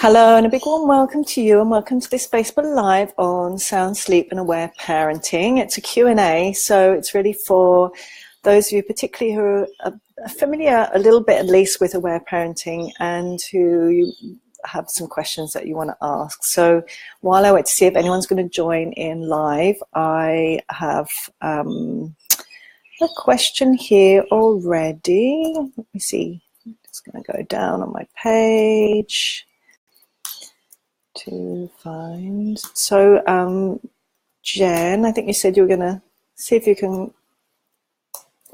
Hello and a big warm welcome to you and welcome to this Facebook Live on Sound Sleep and Aware Parenting. It's a Q&A, so it's really for those of you particularly who are familiar a little bit at least with aware parenting and who you have some questions that you want to ask. So while I wait to see if anyone's going to join in live, I have a question here already. Let me see. I'm just going to go down on my page to find. So Jen, I think you said you were going to see if you can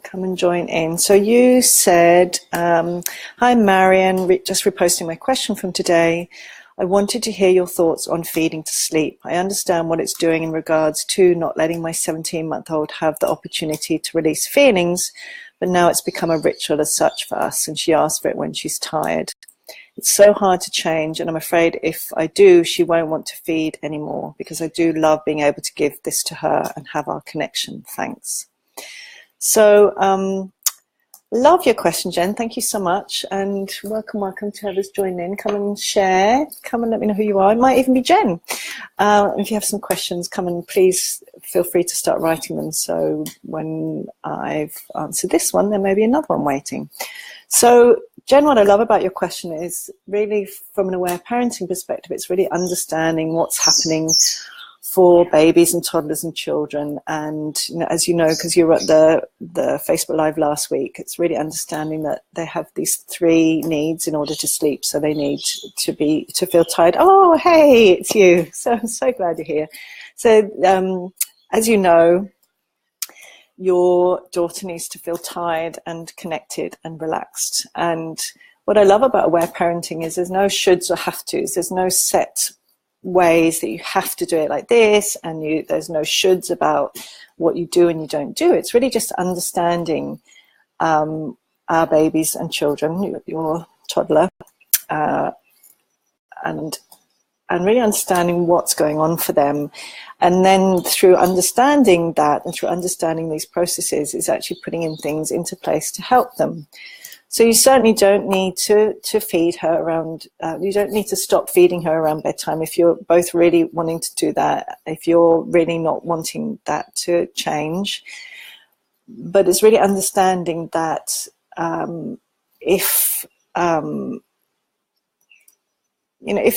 come and join in. So you said, hi Marion, just reposting my question from today. I wanted to hear your thoughts on feeding to sleep. I understand what it's doing in regards to not letting my 17-month-old have the opportunity to release feelings, but now it's become a ritual as such for us, and she asks for it when she's tired. It's so hard to change, and I'm afraid if I do, she won't want to feed anymore, because I do love being able to give this to her and have our connection. Thanks. So love your question, Jen. Thank you so much, and welcome to whoever's joined in. Come and share. Come and let me know who you are. It might even be Jen. If you have some questions, come and please feel free to start writing them. So when I've answered this one, there may be another one waiting. So Jen, what I love about your question is really from an aware parenting perspective, it's really understanding what's happening for babies and toddlers and children. And as you know, because you were at the Facebook Live last week, it's really understanding that they have these three needs in order to sleep. So they need to feel tired. Oh, hey, it's you. So I'm so glad you're here. So as you know, your daughter needs to feel tired and connected and relaxed. And what I love about aware parenting is there's no shoulds or have tos. There's no set ways that you have to do it like this, and there's no shoulds about what you do and you don't do. It's really just understanding our babies and children, your toddler, and really understanding what's going on for them. And then through understanding that and through understanding these processes is actually putting in things into place to help them. So you certainly don't need to feed her around, you don't need to stop feeding her around bedtime if you're both really wanting to do that, if you're really not wanting that to change. But it's really understanding that if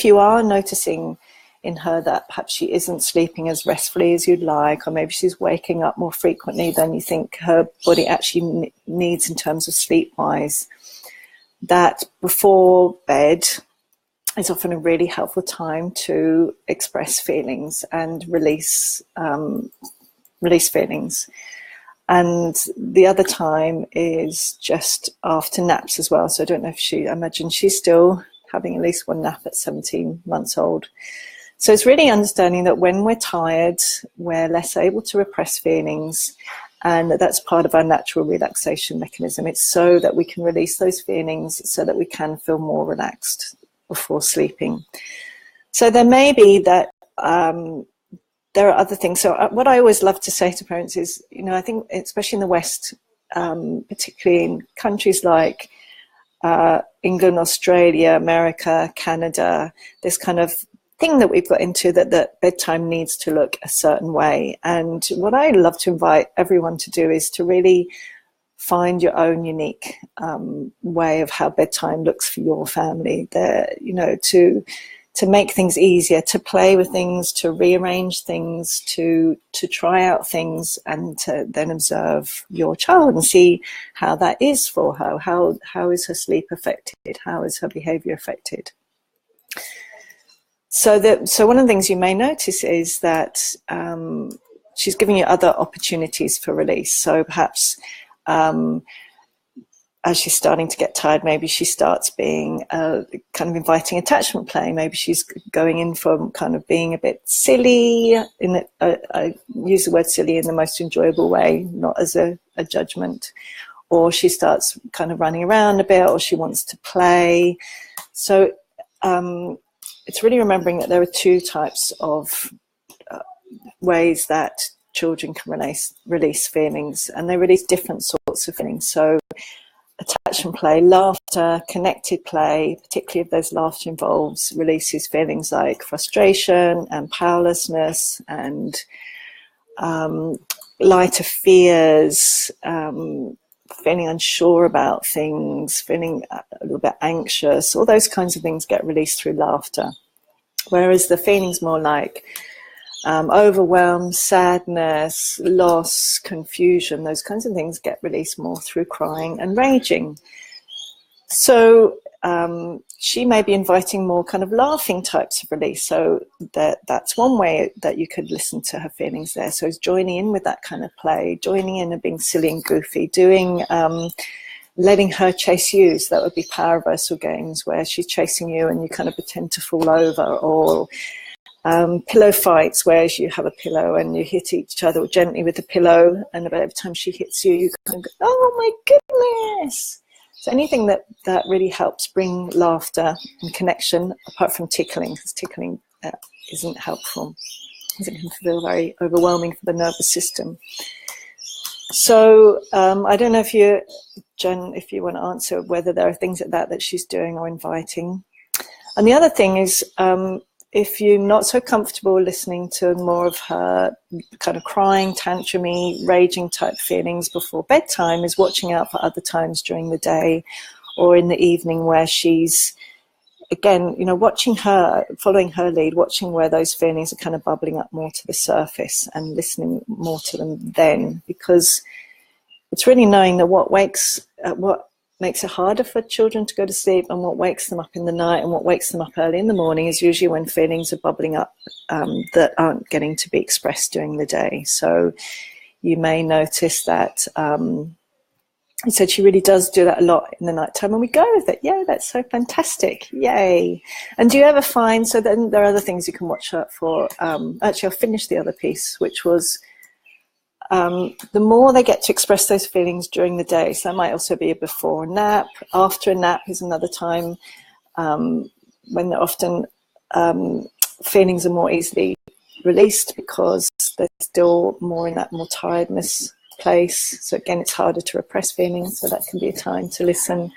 you are noticing in her that perhaps she isn't sleeping as restfully as you'd like, or maybe she's waking up more frequently than you think her body actually needs in terms of sleep-wise, that before bed is often a really helpful time to express feelings and release feelings. And the other time is just after naps as well. So I don't know if I imagine she's still having at least one nap at 17 months old. So it's really understanding that when we're tired, we're less able to repress feelings, and that's part of our natural relaxation mechanism. It's so that we can release those feelings so that we can feel more relaxed before sleeping. So there may be that there are other things. So what I always love to say to parents is, I think especially in the West, particularly in countries like England, Australia, America, Canada, this kind of thing that we've got into that bedtime needs to look a certain way. And what I love to invite everyone to do is to really find your own unique way of how bedtime looks for your family. To make things easier, to play with things, to rearrange things, to try out things, and to then observe your child and see how that is for her. How is her sleep affected? How is her behavior affected? So one of the things you may notice is that she's giving you other opportunities for release. So perhaps as she's starting to get tired, maybe she starts being kind of inviting attachment play. Maybe she's going in for kind of being a bit silly. I use the word silly in the most enjoyable way, not as a judgment. Or she starts kind of running around a bit, or she wants to play. So it's really remembering that there are two types of ways that children can release feelings, and they release different sorts of feelings. So attachment play, laughter, connected play, particularly if there's laughter involves, releases feelings like frustration and powerlessness and lighter fears, feeling unsure about things, feeling a little bit anxious. All those kinds of things get released through laughter. Whereas the feelings more like overwhelm, sadness, loss, confusion, those kinds of things get released more through crying and raging. So she may be inviting more kind of laughing types of release. So that's one way that you could listen to her feelings there. So it's joining in with that kind of play, joining in and being silly and goofy, doing letting her chase you. So that would be power reversal games where she's chasing you and you kind of pretend to fall over, or pillow fights where you have a pillow and you hit each other gently with the pillow, and about every time she hits you, you kind of go, oh my goodness. So anything that really helps bring laughter and connection, apart from tickling, because tickling isn't helpful, because it can feel very overwhelming for the nervous system. So I don't know if you, Jen, if you want to answer whether there are things like that she's doing or inviting. And the other thing is, if you're not so comfortable listening to more of her kind of crying, tantrumy, raging type feelings before bedtime, is watching out for other times during the day or in the evening where she's, again, you know, watching her, following her lead, watching where those feelings are kind of bubbling up more to the surface and listening more to them then, because it's really knowing that what makes it harder for children to go to sleep and what wakes them up in the night and what wakes them up early in the morning is usually when feelings are bubbling up that aren't getting to be expressed during the day. So you may notice that he said she really does do that a lot in the nighttime, and we go with it. Yeah, that's so fantastic. Yay. And do you ever find, so then there are other things you can watch out for. Actually, I'll finish the other piece, which was the more they get to express those feelings during the day, so that might also be a before a nap, after a nap is another time when they're often feelings are more easily released because they're still more in that more tiredness place. So again, it's harder to repress feelings, so that can be a time to listen.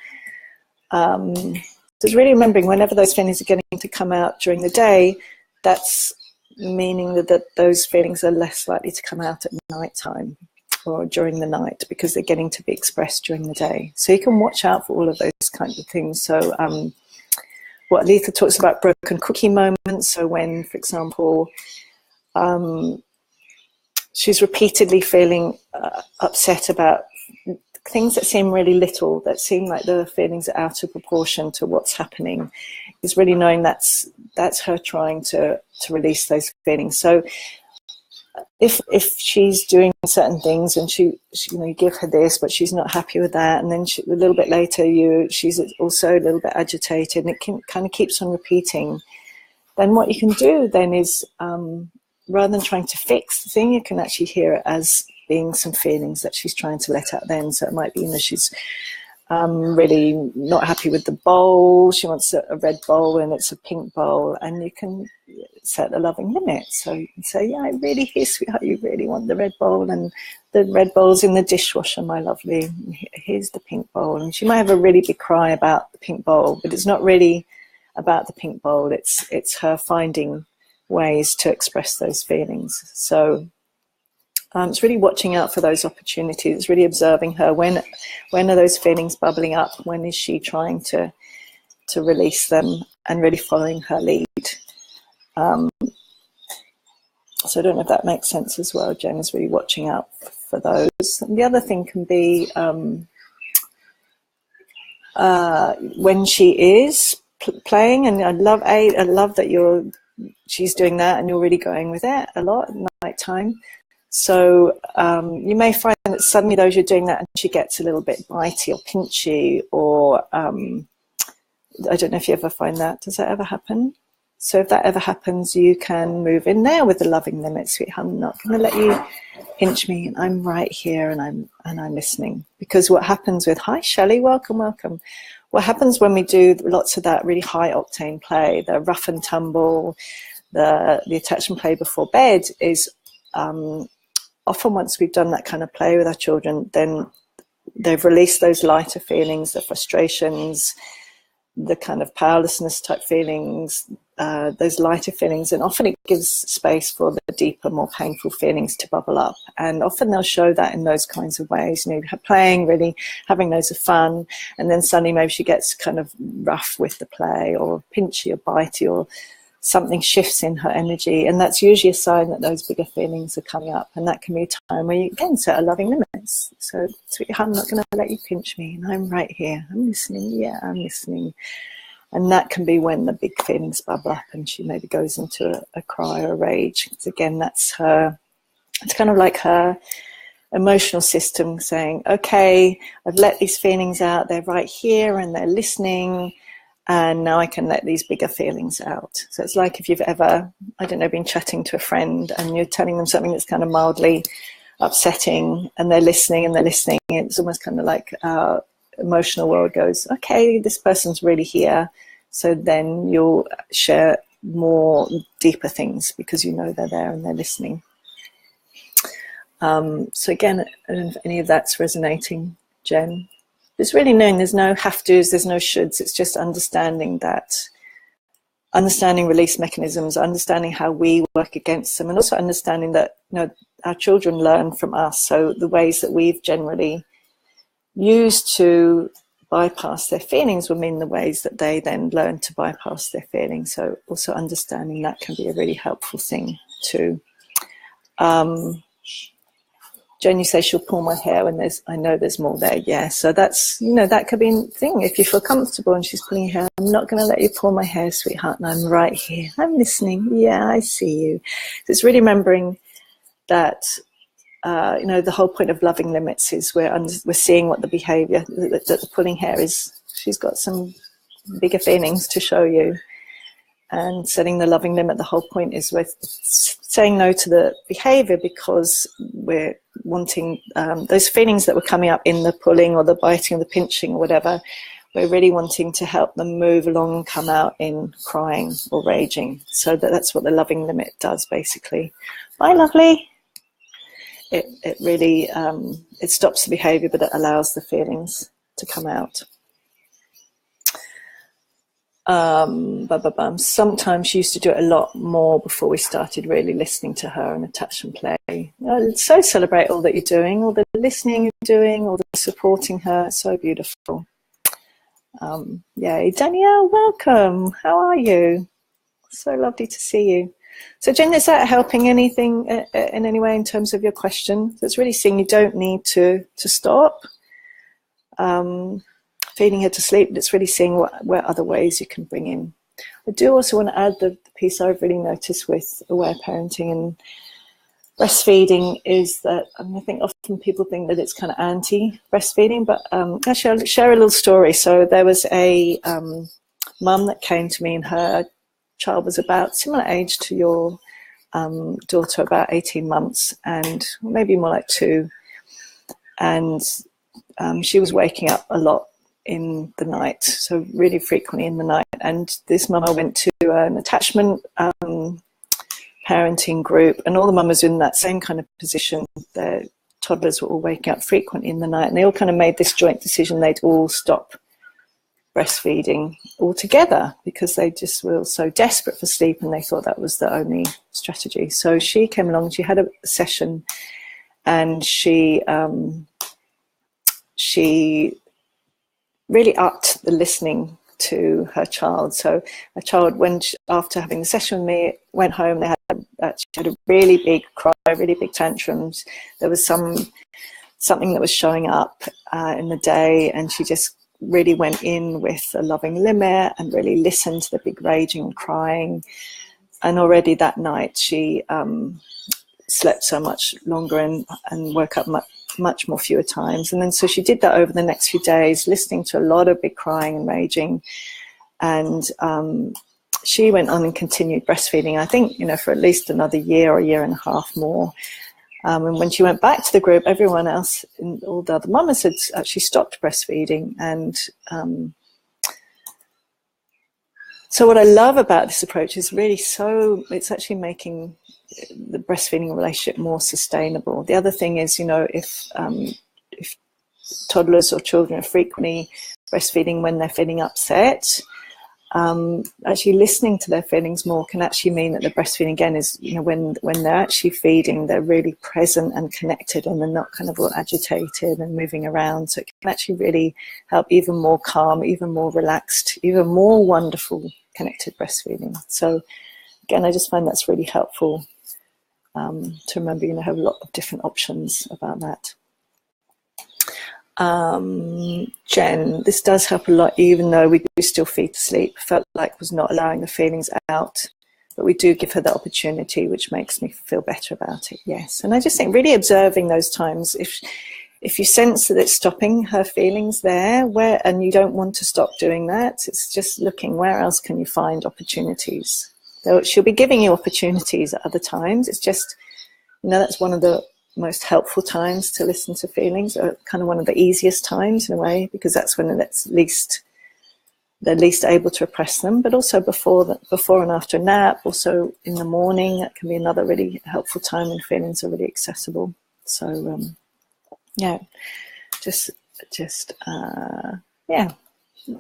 So it's really remembering whenever those feelings are getting to come out during the day, that's meaning that those feelings are less likely to come out at night time or during the night because they're getting to be expressed during the day. So you can watch out for all of those kinds of things. So what Letha talks about, broken cookie moments. So when, for example, she's repeatedly feeling upset about things that seem really little, that seem like the feelings are out of proportion to what's happening, is really knowing that's her trying to release those feelings. So if she's doing certain things and she you know, you give her this, but she's not happy with that, and then a little bit later she's also a little bit agitated, and it kind of keeps on repeating, then what you can do then is rather than trying to fix the thing, you can actually hear it as being some feelings that she's trying to let out then. So it might be, you know, she's really not happy with the bowl. She wants a red bowl and it's a pink bowl, and you can set a loving limit. So you can say, yeah, I really hear, sweetheart, you really want the red bowl, and the red bowl's in the dishwasher, my lovely. Here's the pink bowl. And she might have a really big cry about the pink bowl, but it's not really about the pink bowl. It's her finding ways to express those feelings. So it's really watching out for those opportunities. It's really observing her. When are those feelings bubbling up? When is she trying to release them, and really following her lead? So I don't know if that makes sense as well. Jen is really watching out for those. And the other thing can be when she is playing, and I love that she's doing that and you're really going with it a lot at night time. So you may find that suddenly those you're doing that and she gets a little bit bitey or pinchy, or I don't know if you ever find that. Does that ever happen? So if that ever happens, you can move in there with the loving limit. Sweetheart, I'm not going to let you pinch me. I'm right here and I'm listening. Because what happens with, hi Shelley, welcome. What happens when we do lots of that really high octane play, the rough and tumble, the attachment play before bed, is often once we've done that kind of play with our children, then they've released those lighter feelings, the frustrations, the kind of powerlessness type feelings, those lighter feelings, and often it gives space for the deeper, more painful feelings to bubble up. And often they'll show that in those kinds of ways, you know, playing, really having loads of fun, and then suddenly maybe she gets kind of rough with the play, or pinchy or bitey, or something shifts in her energy, and that's usually a sign that those bigger feelings are coming up. And that can be a time where you again set a loving limits. So, sweetheart, I'm not going to let you pinch me, and I'm right here, I'm listening, yeah, I'm listening. And that can be when the big feelings bubble up and she maybe goes into a cry or a rage. Because again, that's her, it's kind of like her emotional system saying, okay, I've let these feelings out, they're right here and they're listening, and now I can let these bigger feelings out. So it's like if you've ever, I don't know, been chatting to a friend and you're telling them something that's kind of mildly upsetting, and they're listening and they're listening. It's almost kind of like our emotional world goes, okay, this person's really here. So then you'll share more deeper things because you know they're there and they're listening. So again, I don't know if any of that's resonating, Jen. It's really knowing there's no have-tos, there's no shoulds. It's just understanding that, understanding release mechanisms, understanding how we work against them, and also understanding that, you know, our children learn from us. So the ways that we've generally used to bypass their feelings will mean the ways that they then learn to bypass their feelings. So also understanding that can be a really helpful thing too. Jenny says she'll pull my hair when I know there's more there. Yeah, so that's, you know, that could be a thing. If you feel comfortable and she's pulling your hair, I'm not going to let you pull my hair, sweetheart, and I'm right here. I'm listening. Yeah, I see you. So it's really remembering that, you know, the whole point of loving limits is we're seeing what the behavior that the pulling hair is. She's got some bigger feelings to show you. And setting the loving limit, the whole point is we're saying no to the behavior because we're wanting those feelings that were coming up in the pulling or the biting or the pinching or whatever, we're really wanting to help them move along and come out in crying or raging. So that's what the loving limit does, basically. Bye, lovely. It really, it stops the behavior, but it allows the feelings to come out. Sometimes she used to do it a lot more before we started really listening to her and attachment play. So celebrate all that you're doing, all the listening you're doing, all the supporting her. So beautiful. Yay. Danielle, welcome. How are you? So lovely to see you. So Jen, is that helping anything in any way in terms of your question? So it's really seeing you don't need to stop. Feeding her to sleep, but it's really seeing what other ways you can bring in. I do also want to add the piece I've really noticed with aware parenting and breastfeeding is that, I think often people think that it's kind of anti-breastfeeding, but actually I'll share a little story. So there was a mum that came to me, and her child was about similar age to your daughter, about 18 months, and maybe more like 2. And she was waking up a lot in the night, so really frequently in the night. And this mum, I went to an attachment parenting group, and all the mamas were in that same kind of position. Their toddlers were all waking up frequently in the night, and they all kind of made this joint decision they'd all stop breastfeeding altogether because they just were so desperate for sleep, and they thought that was the only strategy. So she came along, she had a session, and she really upped the listening to her child. So her child, after having the session with me, went home. She had a really big cry, really big tantrums. There was something that was showing up in the day, and she just really went in with a loving limit and really listened to the big raging and crying. And already that night she slept so much longer and woke up much more fewer times. And then so she did that over the next few days, listening to a lot of big crying and raging. And she went on and continued breastfeeding, I think, for at least another year or a year and a half more. And when she went back to the group, everyone else, all the other mamas, had actually stopped breastfeeding. And so what I love about this approach is really it's actually making the breastfeeding relationship more sustainable. The other thing is, if toddlers or children are frequently breastfeeding when they're feeling upset, actually listening to their feelings more can actually mean that the breastfeeding again is, when they're actually feeding, they're really present and connected, and they're not kind of all agitated and moving around. So it can actually really help even more calm, even more relaxed, even more wonderful connected breastfeeding. So again, I just find that's really helpful to remember, have a lot of different options about that. Jen, this does help a lot, even though we do still feed to sleep. Felt like was not allowing the feelings out, but we do give her the opportunity, which makes me feel better about it. Yes, and I just think really observing those times. If you sense that it's stopping her feelings there, and you don't want to stop doing that, it's just looking where else can you find opportunities. She'll be giving you opportunities at other times. It's just, that's one of the most helpful times to listen to feelings, or kind of one of the easiest times in a way, because that's when they're least able to repress them. But also before and after a nap, also in the morning, that can be another really helpful time when feelings are really accessible. So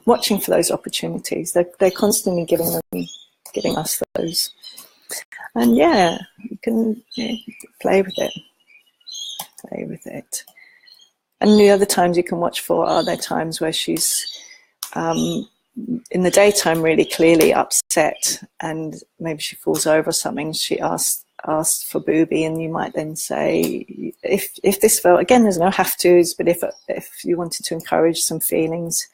watching for those opportunities. They're constantly giving us those, and you can play with it. And the other times you can watch for are there times where she's in the daytime really clearly upset, and maybe she falls over or something. She asks for booby, and you might then say, if this felt, again, there's no have tos, but if you wanted to encourage some feelings,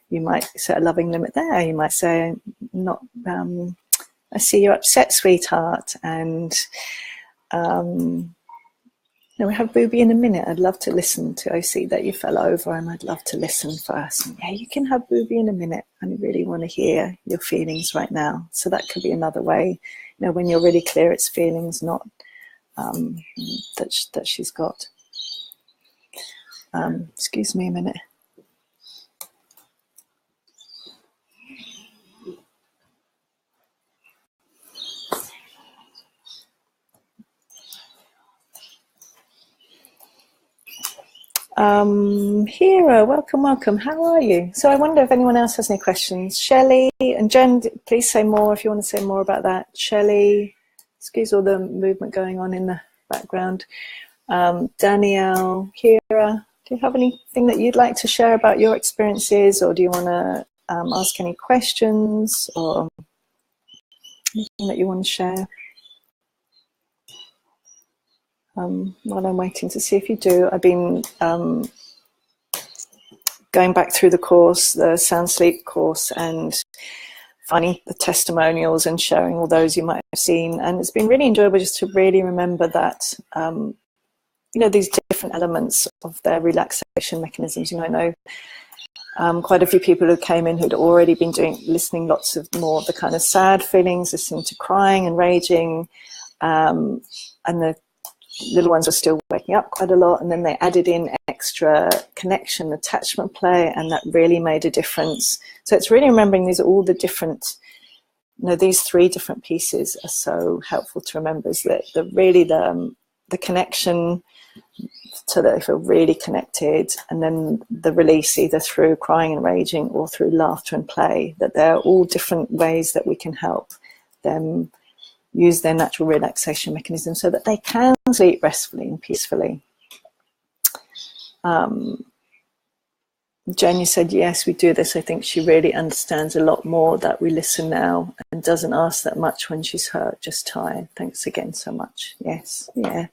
you might set a loving limit there. You might say, not I see you're upset, sweetheart, and we have booby in a minute. I'd love to listen to. I see that you fell over, and I'd love to listen first. And you can have booby in a minute. I really want to hear your feelings right now. So that could be another way. When you're really clear, it's feelings, not that she's got. Excuse me a minute. Hira, welcome. How are you? So I wonder if anyone else has any questions. Shelley and Jen, please say more if you want to say more about that. Shelley, excuse all the movement going on in the background. Danielle, Hira, do you have anything that you'd like to share about your experiences, or do you want to ask any questions, or anything that you want to share? While I'm waiting to see if you do, I've been going back through the course, the Sound Sleep course, and finding the testimonials and sharing all those you might have seen. And it's been really enjoyable just to really remember that, these different elements of their relaxation mechanisms. I know quite a few people who came in who'd already been listening lots of more of the kind of sad feelings, listening to crying and raging, and the little ones were still waking up quite a lot, and then they added in extra connection, attachment play, and that really made a difference. So it's really remembering these are all the different, these three different pieces are so helpful to remember, is that the connection, so that they feel really connected, and then the release either through crying and raging or through laughter and play, that they're all different ways that we can help them use their natural relaxation mechanism so that they can sleep restfully and peacefully. Jen, you said, yes, we do this. I think she really understands a lot more that we listen now and doesn't ask that much when she's hurt, just tired. Thanks again so much. Yes, yeah.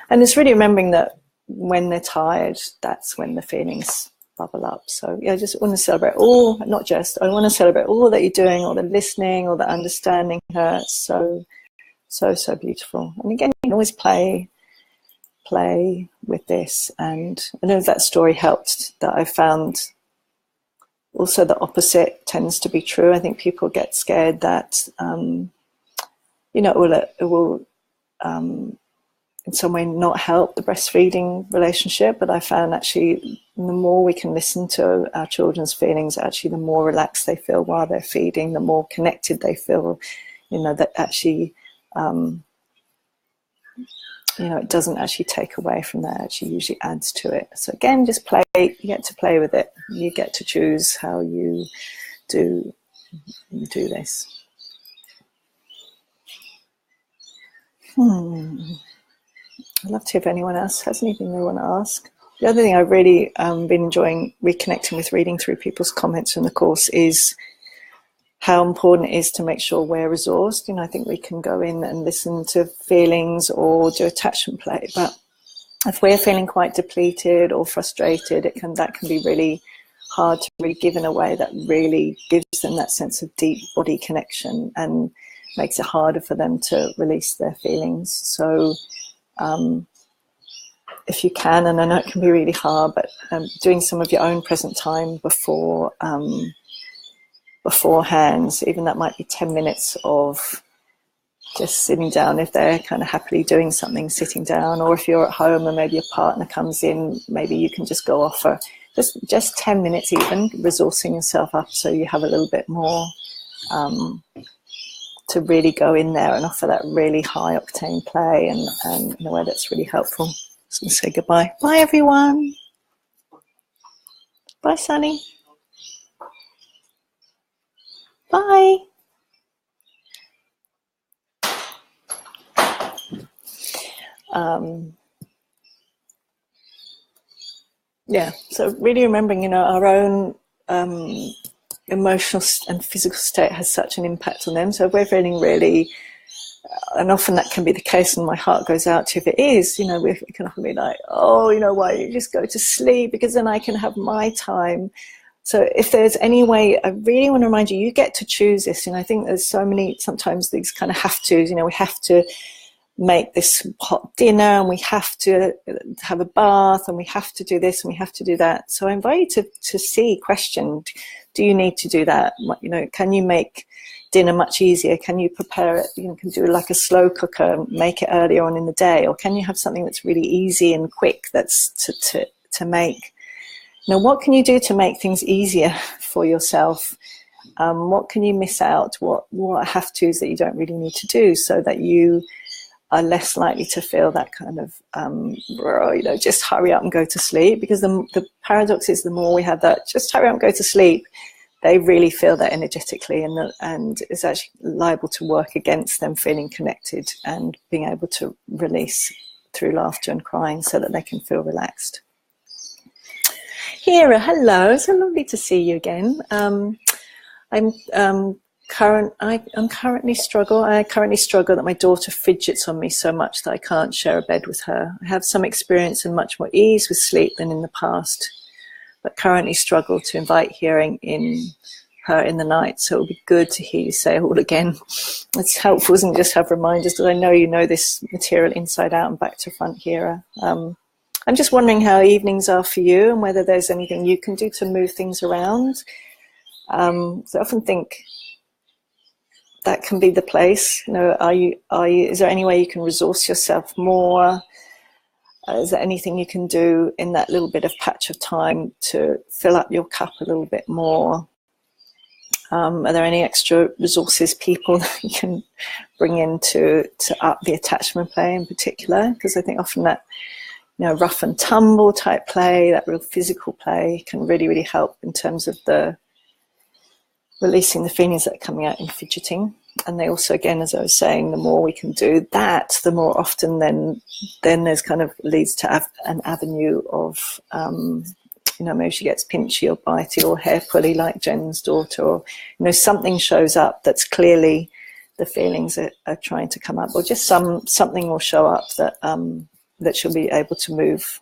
And it's really remembering that when they're tired, that's when the feelings bubble up. So I just want to celebrate I want to celebrate all that you're doing, all the listening, all the understanding her. So beautiful. And again, you can always play with this. And I know that story helped, that I found also the opposite tends to be true. I think people get scared that, it will in some way not help the breastfeeding relationship. But I found actually the more we can listen to our children's feelings, actually the more relaxed they feel while they're feeding, the more connected they feel, that actually it doesn't actually take away from that, it actually usually adds to it. So again, just play, you get to play with it. You get to choose how you do this. I'd love to hear if anyone else has anything they want to ask. The other thing I've really been enjoying reconnecting with reading through people's comments from the course is how important it is to make sure we're resourced. I think we can go in and listen to feelings or do attachment play, but if we're feeling quite depleted or frustrated, that can be really hard to really give in a way that really gives them that sense of deep body connection and makes it harder for them to release their feelings. So if you can, and I know it can be really hard, but doing some of your own present time beforehand, even that might be 10 minutes of just sitting down if they're kind of happily doing something, sitting down, or if you're at home and maybe your partner comes in, maybe you can just go off for just 10 minutes even, resourcing yourself up so you have a little bit more to really go in there and offer that really high octane play and in a way that's really helpful. Just going to say goodbye. Bye everyone. Bye Sunny. Bye. Yeah, so really remembering, our own emotional and physical state has such an impact on them. So if we're feeling really, and often that can be the case, and my heart goes out to you if it is, we can often be like, oh, why don't you just go to sleep, because then I can have my time. So if there's any way, I really want to remind you, you get to choose this. I think there's sometimes these kind of have to, we have to make this hot dinner and we have to have a bath and we have to do this and we have to do that. So I invite you to question, do you need to do that? Can you make dinner much easier? Can you prepare it? Can do like a slow cooker, make it earlier on in the day, or can you have something that's really easy and quick that's to make? What can you do to make things easier for yourself? What can you miss out? What have-tos that you don't really need to do, so that you are less likely to feel that kind of, just hurry up and go to sleep? Because the paradox is, the more we have that, just hurry up and go to sleep, they really feel that energetically, and it's actually liable to work against them feeling connected and being able to release through laughter and crying so that they can feel relaxed. Hira, hello, so lovely to see you again. I currently struggle that my daughter fidgets on me so much that I can't share a bed with her. I have some experience and much more ease with sleep than in the past, but currently struggle to invite hearing in her in the night. So it'll be good to hear you say it all again. It's helpful, isn't it, just have reminders, because I know you know this material inside out and back to front, Hira. I'm just wondering how evenings are for you and whether there's anything you can do to move things around. So I often think that can be the place. Is there any way you can resource yourself more? Is there anything you can do in that little bit of patch of time to fill up your cup a little bit more? Are there any extra resources, people that you can bring in to up the attachment play in particular? Because I think often that rough and tumble type play, that real physical play, can really, really help in terms of the releasing the feelings that are coming out in fidgeting. And they also, again, as I was saying, the more we can do that, the more often then there's kind of leads to an avenue of, maybe she gets pinchy or bitey or hair pully like Jen's daughter, or, something shows up that's clearly the feelings are trying to come up, or just something will show up that she'll be able to move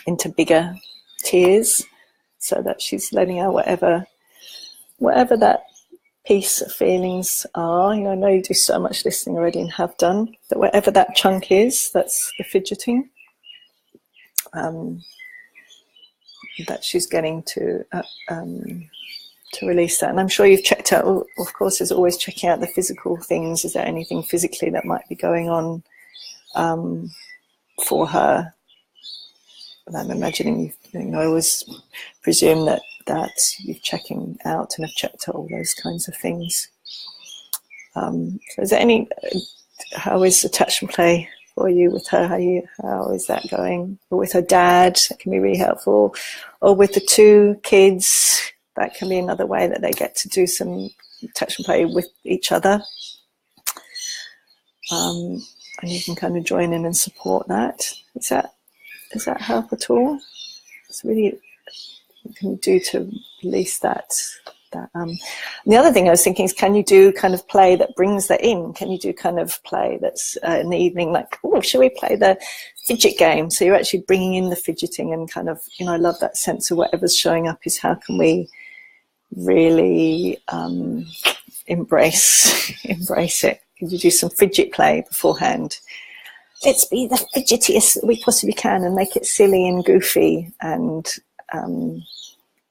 into bigger tears, so that she's letting out whatever that piece of feelings are. I know you do so much listening already and have done, but whatever that chunk is, that's the fidgeting, that she's getting to release that. And I'm sure you've checked out, of course, there's always checking out the physical things. Is there anything physically that might be going on for her? And I'm imagining I always presume that you're checking out and have checked out all those kinds of things. So is there how is attachment play for you with her? How is that going? Or with her dad, that can be really helpful. Or with the two kids, that can be another way that they get to do some touch and play with each other. And you can kind of join in and support that. Does that help at all? It's really what can you do to release that. The other thing I was thinking is, can you do kind of play that brings that in? Can you do kind of play that's in the evening, like, oh, should we play the fidget game? So you're actually bringing in the fidgeting and kind of, I love that sense of whatever's showing up is how can we really embrace it? Could you do some fidget play beforehand? Let's be the fidgetiest that we possibly can and make it silly and goofy and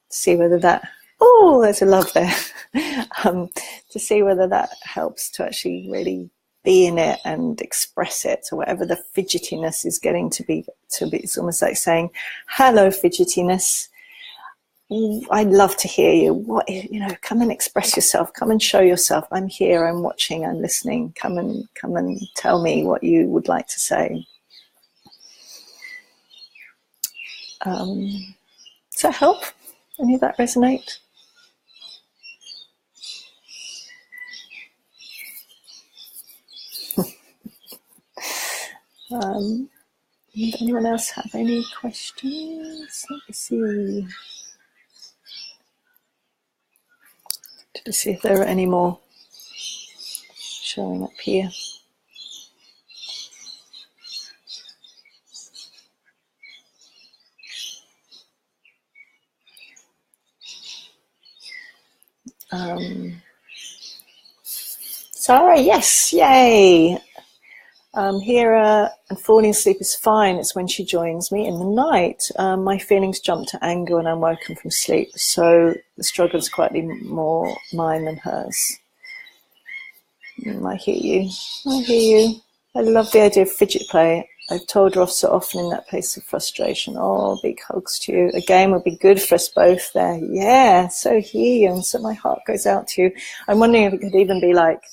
see whether that, oh, there's a love there, to see whether that helps to actually really be in it and express it. So whatever the fidgetiness is getting to be, it's almost like saying, hello, fidgetiness. I'd love to hear you. Come and express yourself. Come and show yourself. I'm here. I'm watching. I'm listening. Come and tell me what you would like to say. Does that help? Any of that resonate? Does anyone else have any questions? Let me see. To see if there are any more showing up here. Sarah, yes, yay. Hera, and falling asleep is fine. It's when she joins me in the night. My feelings jump to anger when I'm woken from sleep, so the struggle is quietly more mine than hers. I hear you. I love the idea of fidget play. I've told her off so often in that place of frustration. Oh, big hugs to you. A game would be good for us both there. Yeah, so hear you, and so my heart goes out to you. I'm wondering if it could even be like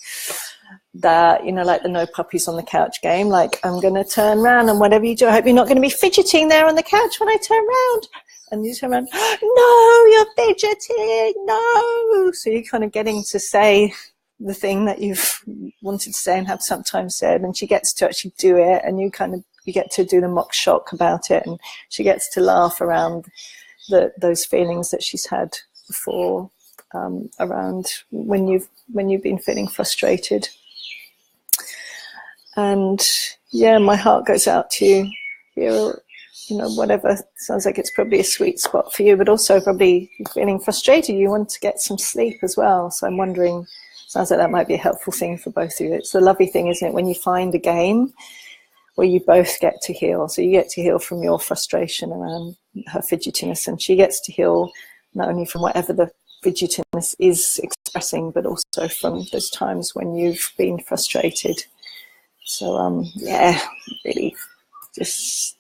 that, like the no puppies on the couch game, like I'm going to turn around and whatever you do, I hope you're not going to be fidgeting there on the couch when I turn around. And you turn around, no, you're fidgeting, no. So you're kind of getting to say the thing that you've wanted to say and have sometimes said, and she gets to actually do it, and you get to do the mock shock about it, and she gets to laugh around those feelings that she's had before, around when you've been feeling frustrated. And yeah, my heart goes out to you. Whatever, sounds like it's probably a sweet spot for you, but also probably you're feeling frustrated. You want to get some sleep as well. So I'm wondering, sounds like that might be a helpful thing for both of you. It's the lovely thing, isn't it, when you find a game where you both get to heal. So you get to heal from your frustration around her fidgetiness, and she gets to heal not only from whatever the fidgetiness is expressing, but also from those times when you've been frustrated. So, really, what's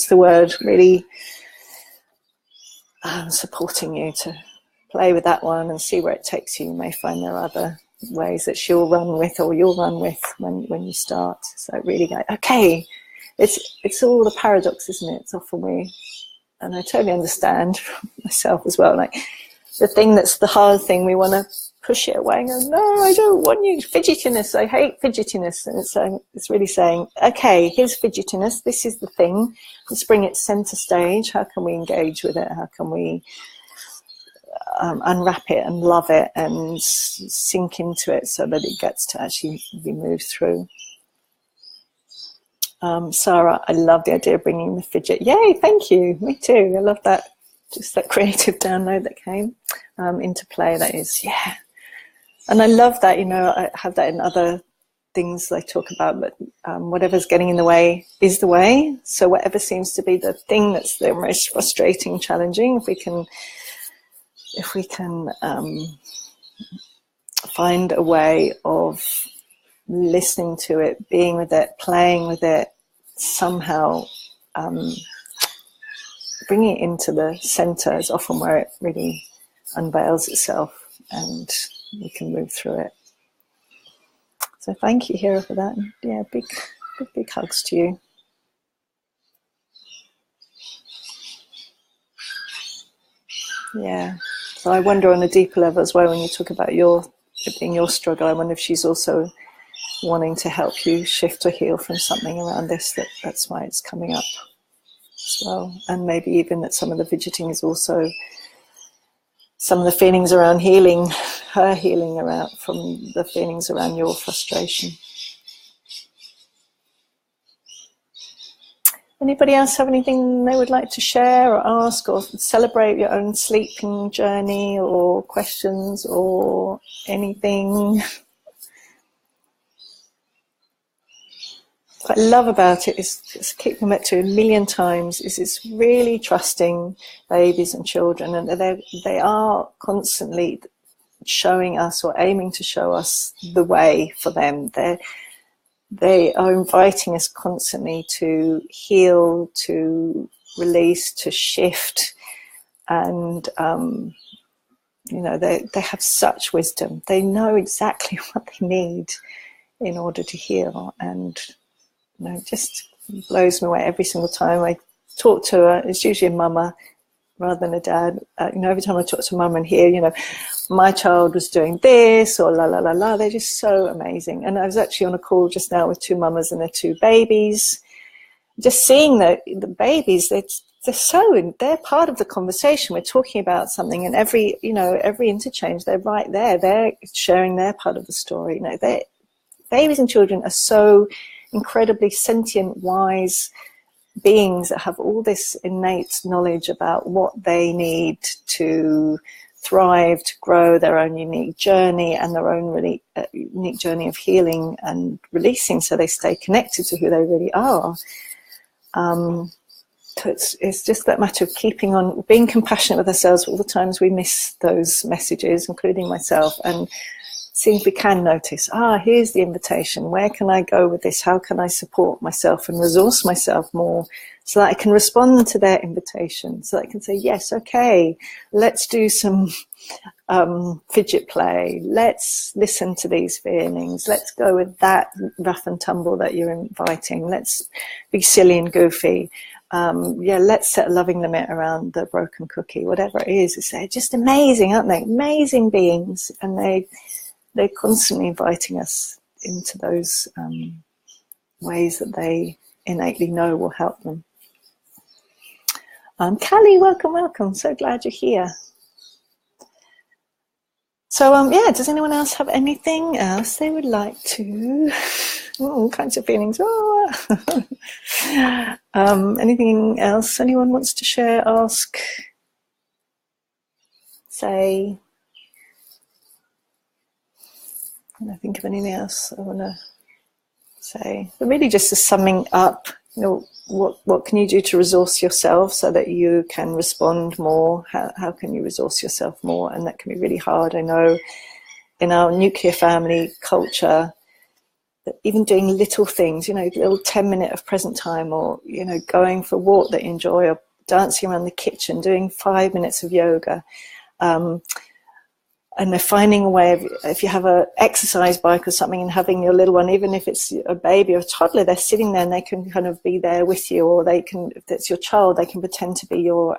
the word? Really supporting you to play with that one and see where it takes you. You may find there are other ways that she'll run with or you'll run with when you start. So really go, okay, it's all the paradox, isn't it? It's often and I totally understand myself as well, like the thing that's the hard thing, we want to push it away and go, no, I don't want you. Fidgetiness, I hate fidgetiness. And it's really saying, okay, here's fidgetiness. This is the thing. Let's bring it center stage. How can we engage with it? How can we unwrap it and love it and sink into it so that it gets to actually be moved through? Sarah, I love the idea of bringing the fidget. Yay, thank you. Me too. I love that. Just that creative download that came into play. That is, yeah. And I love that, I have that in other things I talk about, but whatever's getting in the way is the way. So whatever seems to be the thing that's the most frustrating, challenging, if we can find a way of listening to it, being with it, playing with it, somehow bringing it into the center is often where it really unveils itself and we can move through it. So thank you, Hira, for that. And yeah, big hugs to you. Yeah. So I wonder on a deeper level as well, when you talk about your struggle, I wonder if she's also wanting to help you shift or heal from something around this, that's why it's coming up as well. And maybe even that some of the fidgeting is also some of the feelings around healing, her healing around from the feelings around your frustration. Anybody else have anything they would like to share or ask or celebrate your own sleeping journey or questions or anything? What I love about it is, just keep them back to 1,000,000 times, is it's really trusting babies and children, and they are constantly showing us or aiming to show us the way for them. They are inviting us constantly to heal, to release, to shift, and you know, they have such wisdom. They know exactly what they need in order to heal, and you know, it just blows me away every single time I talk to her. It's usually a mama rather than a dad. You know, every time I talk to mum and hear, you know, my child was doing this or la la la la, they're just so amazing. And I was actually on a call just now with 2 mamas and their 2 babies. Just seeing the babies, they're part of the conversation. We're talking about something, and every interchange, they're right there. They're sharing their part of the story. You know, babies and children are so incredibly sentient, wise beings that have all this innate knowledge about what they need to thrive, to grow their own unique journey and their own really unique journey of healing and releasing, so they stay connected to who they really are. So it's just that matter of keeping on, being compassionate with ourselves all the times we miss those messages, including myself, and seeing if we can notice, here's the invitation. Where can I go with this? How can I support myself and resource myself more so that I can respond to their invitation? So that I can say, yes, okay, let's do some fidget play. Let's listen to these feelings. Let's go with that rough and tumble that you're inviting. Let's be silly and goofy. Let's set a loving limit around the broken cookie, whatever it is. They're just amazing, aren't they? Amazing beings. And they're constantly inviting us into those ways that they innately know will help them. Callie, welcome. So glad you're here. So, does anyone else have anything else they would like to? All kinds of feelings. Anything else anyone wants to share, ask, say? Can I think of anything else I want to say? But really just a summing up, you know, what can you do to resource yourself so that you can respond more? How can you resource yourself more? And that can be really hard. I know in our nuclear family culture, that even doing little things, you know, a little 10-minute of present time, or, you know, going for a walk that you enjoy, or dancing around the kitchen, doing 5 minutes of yoga, and they're finding a way of, if you have a exercise bike or something and having your little one, even if it's a baby or a toddler, they're sitting there and they can kind of be there with you, or they can, if it's your child, they can pretend to be your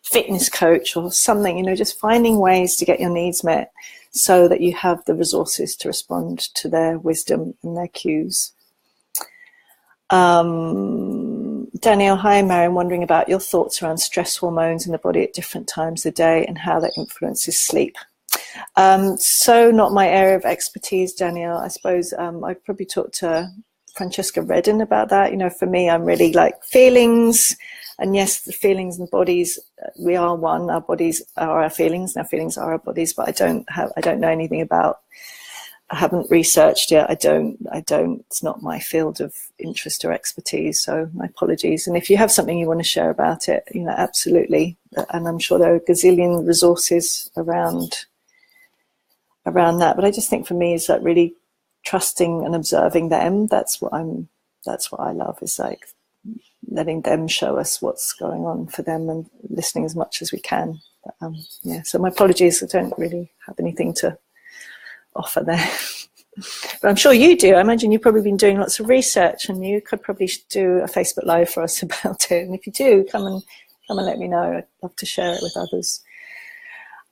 fitness coach or something, you know, just finding ways to get your needs met so that you have the resources to respond to their wisdom and their cues. Danielle, hi, Mary, I'm wondering about your thoughts around stress hormones in the body at different times of the day and how that influences sleep. So not my area of expertise, Danielle. I suppose I'd probably talk to Francesca Redden about that. You know, for me, I'm really like feelings, and yes, the feelings and bodies, we are one. Our bodies are our feelings, and our feelings are our bodies, but I don't know anything about, I haven't researched it. I don't, it's not my field of interest or expertise. So my apologies. And if you have something you want to share about it, you know, absolutely. And I'm sure there are a gazillion resources around that. But I just think for me is that really trusting and observing them. That's what I love, is like letting them show us what's going on for them and listening as much as we can. But, so my apologies. I don't really have anything to offer there. But I'm sure you do. I imagine you've probably been doing lots of research, and you could probably do a Facebook Live for us about it. And if you do, come and let me know. I'd love to share it with others.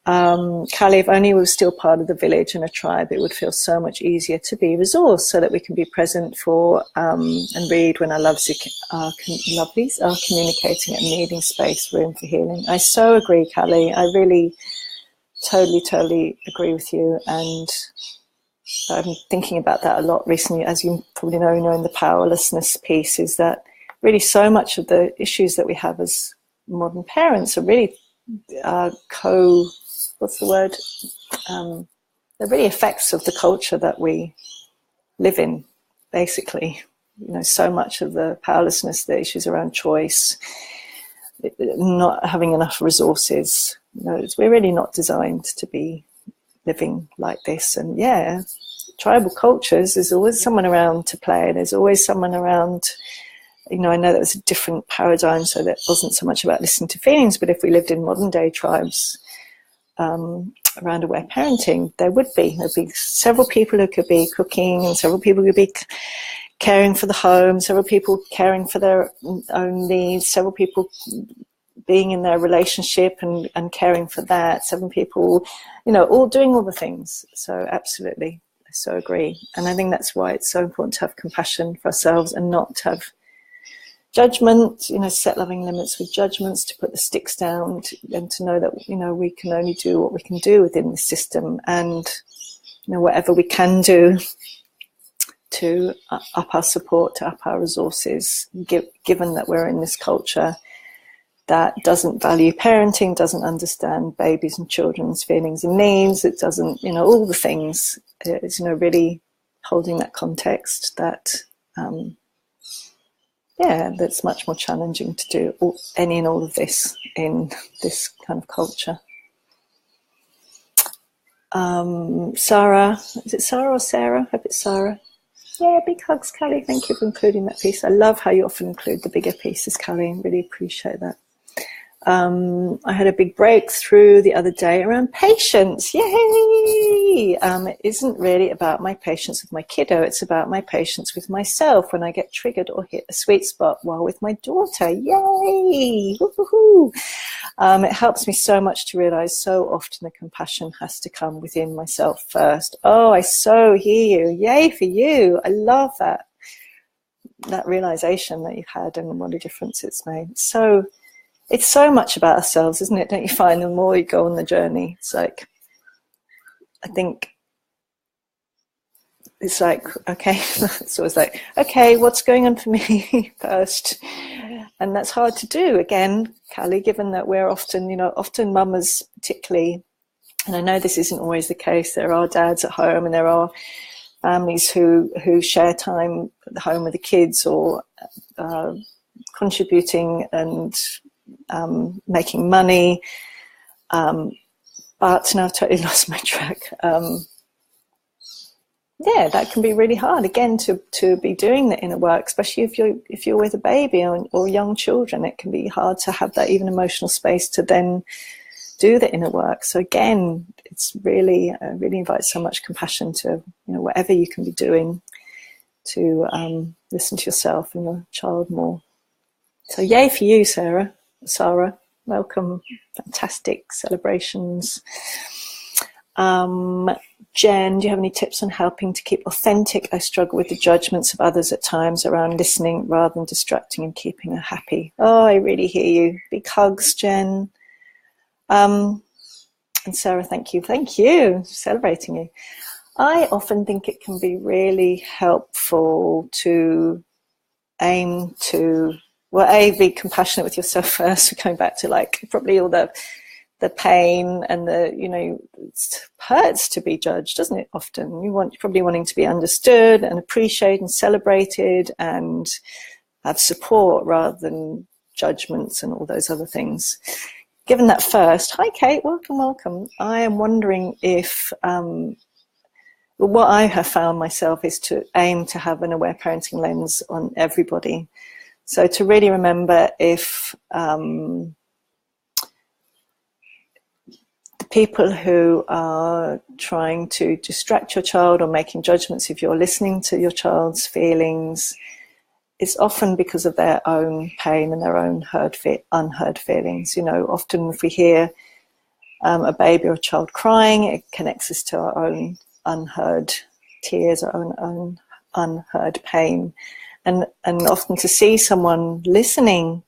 Callie, if only we were still part of the village and a tribe, it would feel so much easier to be resourced so that we can be present for and read when our lovelies are communicating and needing space, room for healing. I so agree, Callie. I really totally agree with you. And I'm thinking about that a lot recently. As you probably know, in the powerlessness piece, is that really so much of the issues that we have as modern parents are really they're really effects of the culture that we live in, basically. So much of the powerlessness, the issues around choice, not having enough resources. We're really not designed to be living like this. And yeah, tribal cultures, there's always someone around to play. There's always someone around. I know that was a different paradigm, so that wasn't so much about listening to feelings, but if we lived in modern day tribes, around aware parenting, there'd be several people who could be cooking, and several people who could be caring for the home, several people caring for their own needs, several people being in their relationship and caring for that, several people, all doing all the things. So absolutely, I so agree. And I think that's why it's so important to have compassion for ourselves and not to have judgment, set loving limits with judgments, to put the sticks down, and to know that, we can only do what we can do within the system, and, whatever we can do to up our support, to up our resources, given that we're in this culture that doesn't value parenting, doesn't understand babies and children's feelings and needs, it doesn't, all the things. It's, really holding that context that, that's much more challenging to do any and all of this in this kind of culture. Sarah, is it Sarah or Sarah? I hope it's Sarah. Yeah, big hugs, Callie. Thank you for including that piece. I love how you often include the bigger pieces, Callie. Really appreciate that. I had a big breakthrough the other day around patience. Yay! It isn't really about my patience with my kiddo. It's about my patience with myself when I get triggered or hit a sweet spot while with my daughter. Yay! Woo-hoo-hoo. It helps me so much to realize so often the compassion has to come within myself first. Oh, I so hear you. Yay for you. I love that realization that you've had and what a difference it's made. So it's so much about ourselves, isn't it? Don't you find the more you go on the journey, it's like, I think it's like, okay, it's always like, okay, what's going on for me first? And that's hard to do, again, Callie, given that we're often, often mamas particularly, and I know this isn't always the case, there are dads at home and there are families who share time at the home with the kids, or contributing and making money, but now I've totally lost my track. That can be really hard, again, to be doing the inner work, especially if you're with a baby or young children. It can be hard to have that even emotional space to then do the inner work. So again, it's really invites so much compassion to, whatever you can be doing to listen to yourself and your child more. So yay for you, Sarah. Welcome. Fantastic celebrations. Jen, do you have any tips on helping to keep authentic? I struggle with the judgments of others at times around listening rather than distracting and keeping her happy. Oh, I really hear you. Big hugs, Jen. And Sarah, thank you. Thank you. Celebrating you. I often think it can be really helpful to aim to, be compassionate with yourself first. We're going back to probably all the pain and it hurts to be judged, doesn't it? Often you're probably wanting to be understood and appreciated and celebrated and have support rather than judgments and all those other things. Given that first, hi Kate, welcome. I am wondering if what I have found myself is to aim to have an aware parenting lens on everybody. So to really remember if the people who are trying to distract your child or making judgments, if you're listening to your child's feelings, it's often because of their own pain and their own unheard feelings. You know, often if we hear a baby or a child crying, it connects us to our own unheard tears, our own unheard pain. And often to see someone listening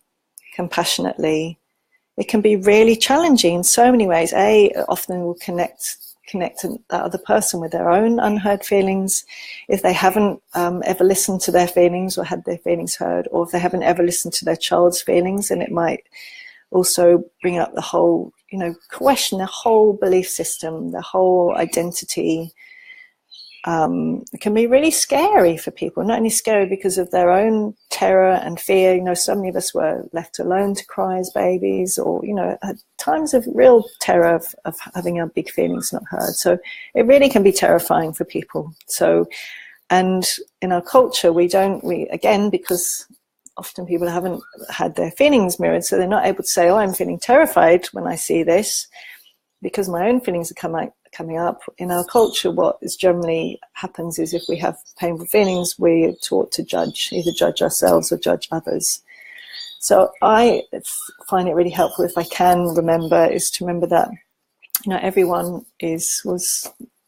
compassionately, it can be really challenging in so many ways. Often will connect that other person with their own unheard feelings if they haven't ever listened to their feelings or had their feelings heard, or if they haven't ever listened to their child's feelings. And it might also bring up the whole, you know, question the whole belief system, the whole identity. It can be really scary for people, not only scary because of their own terror and fear. You know, so many of us were left alone to cry as babies, or, you know, at times of real terror of having our big feelings not heard. So it really can be terrifying for people. So, and in our culture, we again, because often people haven't had their feelings mirrored, so they're not able to say, oh, I'm feeling terrified when I see this, because my own feelings are coming up. In our culture, what is generally happens is if we have painful feelings, we're taught to either judge ourselves or judge others. So I find it really helpful, if I can remember, that, you know, everyone was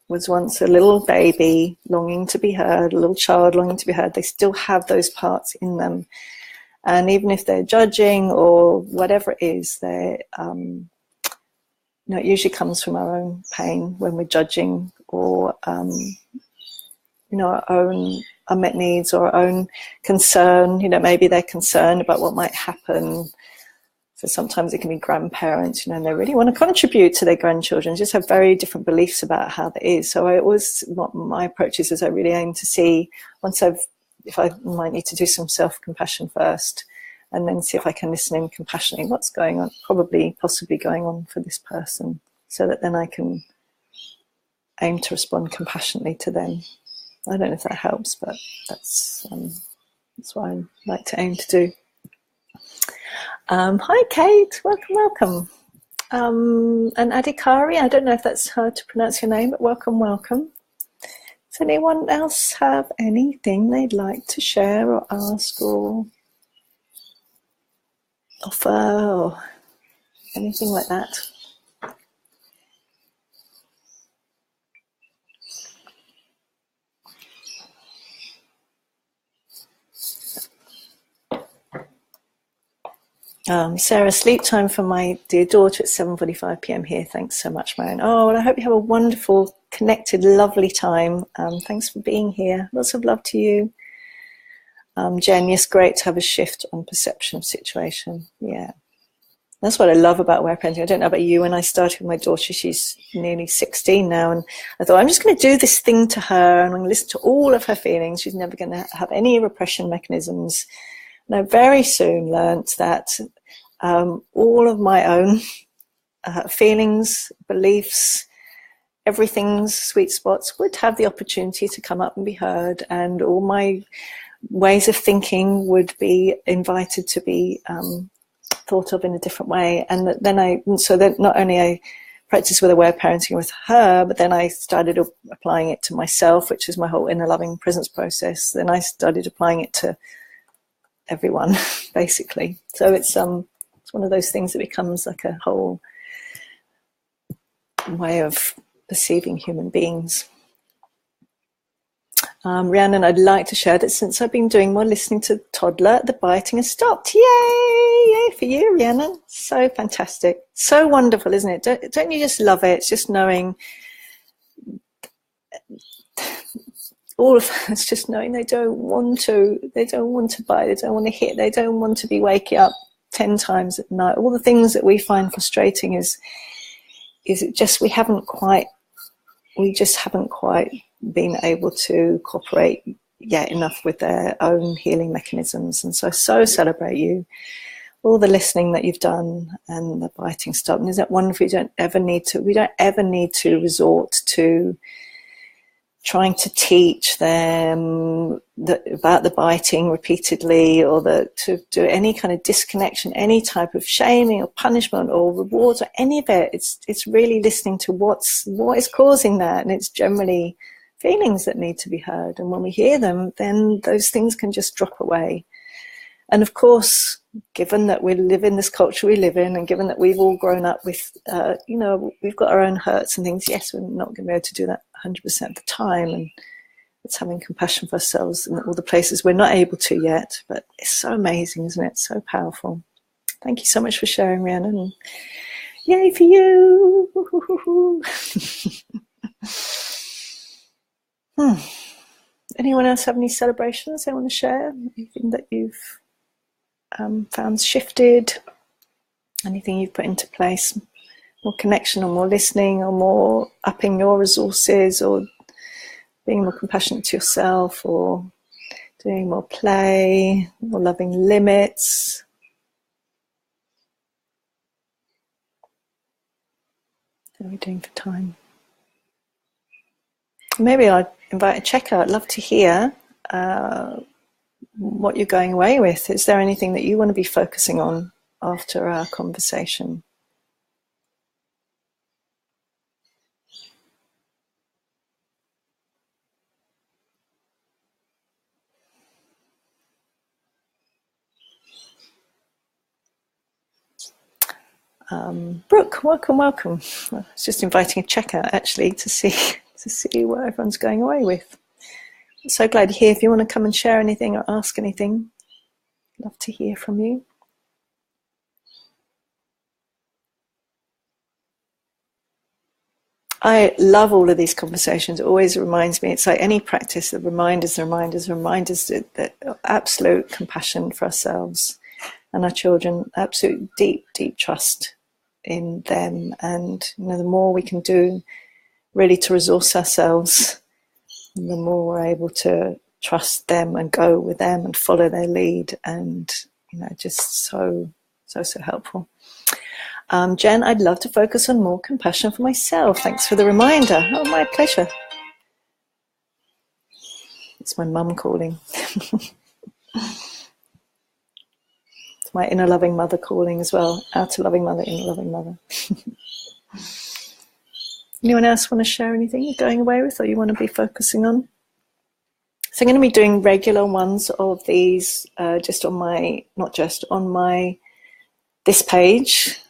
once a little baby longing to be heard, a little child longing to be heard. They still have those parts in them, and even if they're judging or whatever it is, they're you know, it usually comes from our own pain when we're judging, or you know, our own unmet needs or our own concern. You know, maybe they're concerned about what might happen. So sometimes it can be grandparents, you know, and they really want to contribute to their grandchildren, just have very different beliefs about how that is. So what my approach is I really aim to see, if I might need to do some self-compassion first, and then see if I can listen in compassionately, what's going on, possibly going on for this person, so that then I can aim to respond compassionately to them. I don't know if that helps, but that's what I like to aim to do. Hi, Kate. Welcome. And Adhikari, I don't know if that's how to pronounce your name, but welcome. Does anyone else have anything they'd like to share or ask or offer or anything like that? Sarah, sleep time for my dear daughter at 7:45 p.m. here. Thanks so much, Marion. Oh, well, I hope you have a wonderful, connected, lovely time. Thanks for being here. Lots of love to you. Jen, yes, great to have a shift on perception of situation. Yeah. That's what I love about aware parenting. I don't know about you. When I started with my daughter, she's nearly 16 now, and I thought, I'm just going to do this thing to her, and I'm going to listen to all of her feelings. She's never going to have any repression mechanisms. And I very soon learnt that all of my own feelings, beliefs, everything's sweet spots would have the opportunity to come up and be heard, and all my ways of thinking would be invited to be thought of in a different way. And then not only I practiced with aware parenting with her, but then I started applying it to myself, which is my whole inner loving presence process. Then I started applying it to everyone, basically. So it's one of those things that becomes like a whole way of perceiving human beings. Rhiannon, I'd like to share that since I've been doing more listening to toddler, the biting has stopped. Yay! Yay for you, Rhiannon. So fantastic. So wonderful, isn't it? Don't you just love it? It's just knowing, all of us just knowing they don't want to bite, they don't want to hit, they don't want to be waking up 10 times at night. All the things that we find frustrating is it just we just haven't quite been able to cooperate yet enough with their own healing mechanisms. And so celebrate you, all the listening that you've done, and the biting stop. And isn't that wonderful? We don't ever need to resort to trying to teach them about the biting repeatedly, or to do any kind of disconnection, any type of shaming or punishment or rewards or any of it. It's really listening to what is causing that, and it's generally feelings that need to be heard. And when we hear them, then those things can just drop away. And of course, given that we live in this culture we live in, and given that we've all grown up with, we've got our own hurts and things, yes, we're not going to be able to do that 100% of the time. And it's having compassion for ourselves in all the places we're not able to yet. But it's so amazing, isn't it? So powerful. Thank you so much for sharing, Rhiannon. Yay for you. Anyone else have any celebrations they want to share? Anything that you've found shifted? Anything you've put into place? More connection, or more listening, or more upping your resources, or being more compassionate to yourself, or doing more play, more loving limits? What are we doing for time? Maybe I'd invite a checker. I'd love to hear what you're going away with. Is there anything that you want to be focusing on after our conversation? Brooke, welcome. I was just inviting a checker actually to see what everyone's going away with. I'm so glad you're here. If you want to come and share anything or ask anything, I'd love to hear from you. I love all of these conversations. It always reminds me, it's like any practice, the reminders that absolute compassion for ourselves and our children, absolute deep trust in them. And the more we can do really to resource ourselves, the more we're able to trust them and go with them and follow their lead. And just so helpful. Jen, I'd love to focus on more compassion for myself. Thanks for the reminder. Oh, my pleasure. It's my mum calling. It's my inner loving mother calling as well. Outer loving mother, inner loving mother. Anyone else want to share anything you're going away with or you want to be focusing on? So I'm going to be doing regular ones of these just on my, not just on my, this page,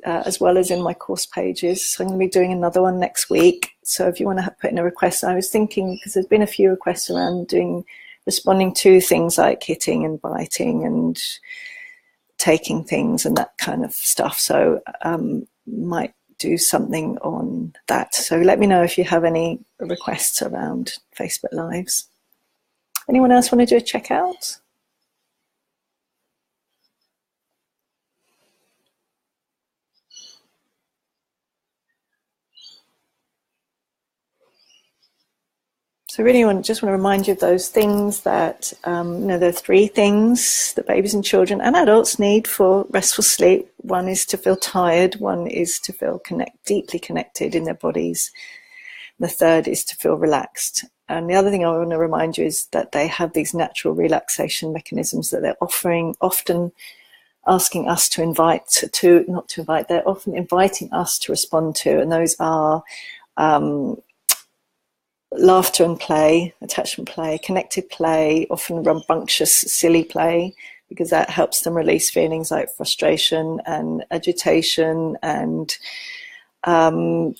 as well as in my course pages. So I'm going to be doing another one next week. So if you want to put in a request, I was thinking, because there's been a few requests around responding to things like hitting and biting and taking things and that kind of stuff. So might do something on that. So let me know if you have any requests around Facebook Lives. Anyone else want to do a checkout? So really just want to remind you of those things that, there are three things that babies and children and adults need for restful sleep. One is to feel tired. One is to feel deeply connected in their bodies. The third is to feel relaxed. And the other thing I want to remind you is that they have these natural relaxation mechanisms that they're often asking us to they're often inviting us to respond to. And those are laughter and play, attachment play, connected play, often rambunctious, silly play, because that helps them release feelings like frustration and agitation and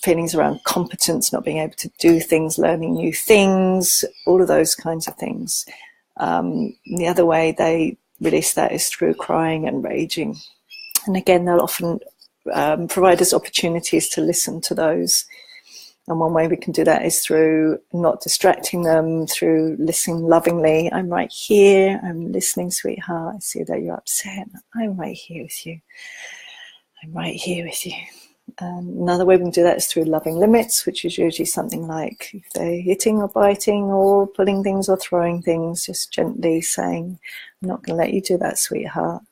feelings around competence, not being able to do things, learning new things, all of those kinds of things. The other way they release that is through crying and raging. And again, they'll often provide us opportunities to listen to those. And one way we can do that is through not distracting them, through listening lovingly. I'm right here. I'm listening, sweetheart. I see that you're upset. I'm right here with you. I'm right here with you. Another way we can do that is through loving limits, which is usually something like if they're hitting or biting or pulling things or throwing things, just gently saying, I'm not going to let you do that, sweetheart.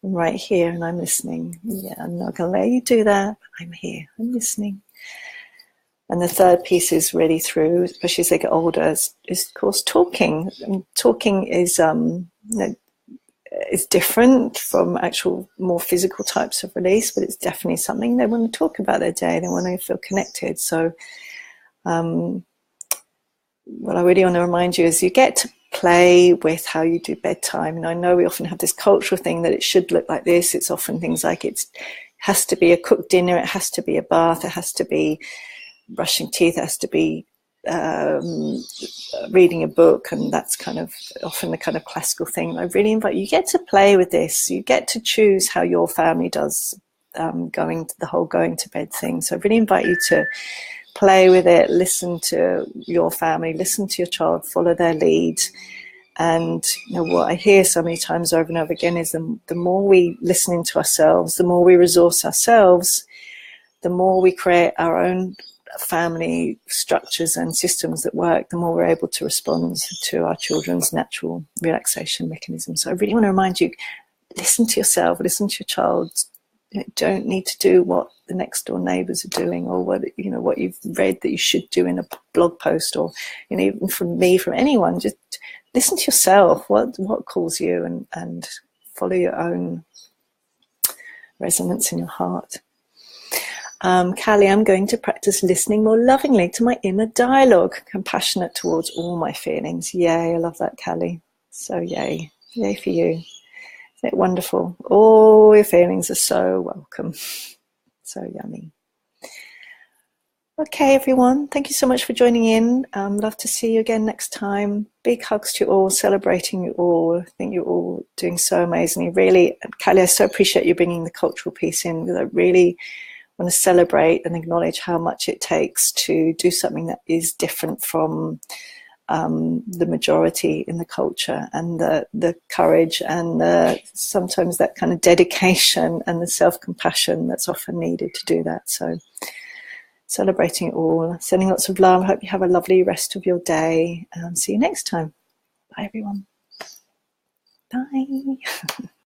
I'm right here and I'm listening. Yeah, I'm not going to let you do that, but I'm here. I'm listening. And the third piece is really through, especially as they get older, is of course talking. And talking is is different from actual more physical types of release, but it's definitely something they want to talk about their day. They want to feel connected. So what I really want to remind you is you get to play with how you do bedtime. And I know we often have this cultural thing that it should look like this. It's often things like it has to be a cooked dinner, it has to be a bath, it has to be brushing teeth, it has to be reading a book, and that's kind of often the kind of classical thing. I really invite you, get to play with this. You get to choose how your family does going to bed thing. So I really invite you to play with it, listen to your family, listen to your child, follow their lead. And what I hear so many times over and over again is the more we listen into ourselves, the more we resource ourselves, the more we create our own family structures and systems that work, the more we're able to respond to our children's natural relaxation mechanisms. So I really want to remind you, listen to yourself, listen to your child. You don't need to do what the next door neighbors are doing, or what you've read that you should do in a blog post, or even from me, from anyone. Just listen to yourself. What calls you, and follow your own resonance in your heart. Callie, I'm going to practice listening more lovingly to my inner dialogue, compassionate towards all my feelings. Yay, I love that, Callie. So yay for you. Isn't it wonderful? All your feelings are so welcome. So yummy. Okay, everyone. Thank you so much for joining in. Love to see you again next time. Big hugs to you all, celebrating you all. I think you're all doing so amazingly. Really, Callie, I so appreciate you bringing the cultural piece in, because I really want to celebrate and acknowledge how much it takes to do something that is different from the majority in the culture, and the courage and sometimes that kind of dedication and the self-compassion that's often needed to do that. So celebrating it all, sending lots of love. I hope you have a lovely rest of your day, and see you next time. Bye everyone. Bye.